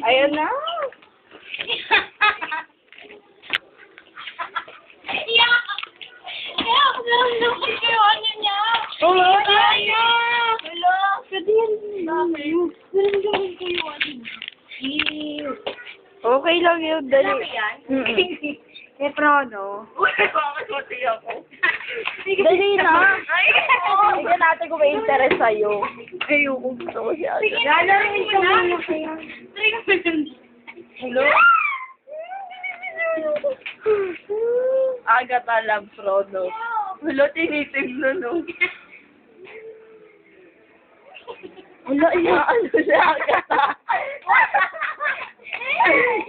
Ayan na. Okay lang yun, dali. Eh, Prono. Dali na. Tignan natin kung may interest sa'yo. Ayoko, gusto ko siya. Lalarin ka muna kaya. Hello? Agatha love Prono. Hello, tinitignan no. Hello, ano siya, Agatha?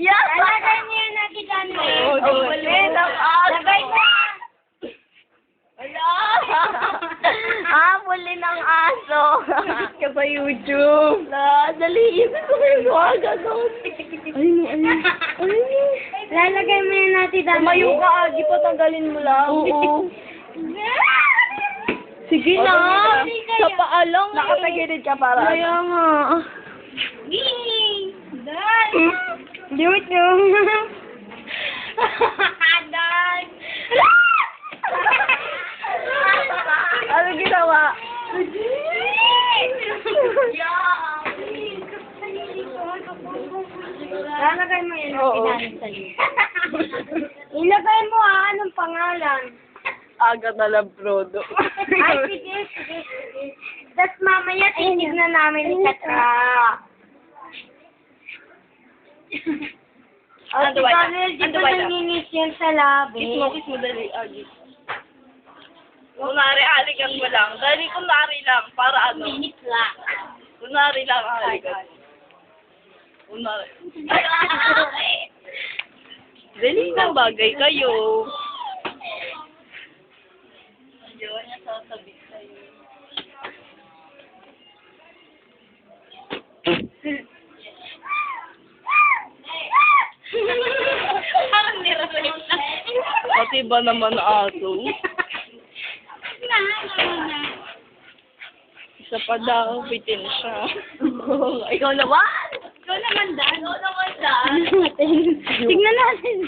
Yeah! Lagay niyo na kita na. Lagay na! Wala! Muli ng aso. Ka sa YouTube. Dali, gusto ko yung waga doon. Ayun. Lalagay mo yan natin dami. Tumayo ka, Agi, patanggalin mo lang. Oo. Sige na. Sa paa lang. Nakatagilid ka para. Kaya nga. Cute yung. Ano ginawa? Lalagay mo yan Oo. natin sa liit. Ilagay mo anong pangalan? Agatha love Prono. Ay, sige. Tapos mamaya titignan namin ni Katra. Ano Si ba yan? Daniel, di Ano ba ba yan? nanginis yan sa labi? Kiss mo dali, Agi. Kunwari, halikan mo lang. Dali, kunwari lang. Para ano? Minit lang. Kunwari lang, halikan. Kunwari. Dali na, bagay kayo. Ayaw niya sasabi sa'yo. Parang nirasay lang. Pati ba naman aso? Isa pa daw, bitin siya. Ikaw naman! Ikaw naman, Dan. Tignan natin.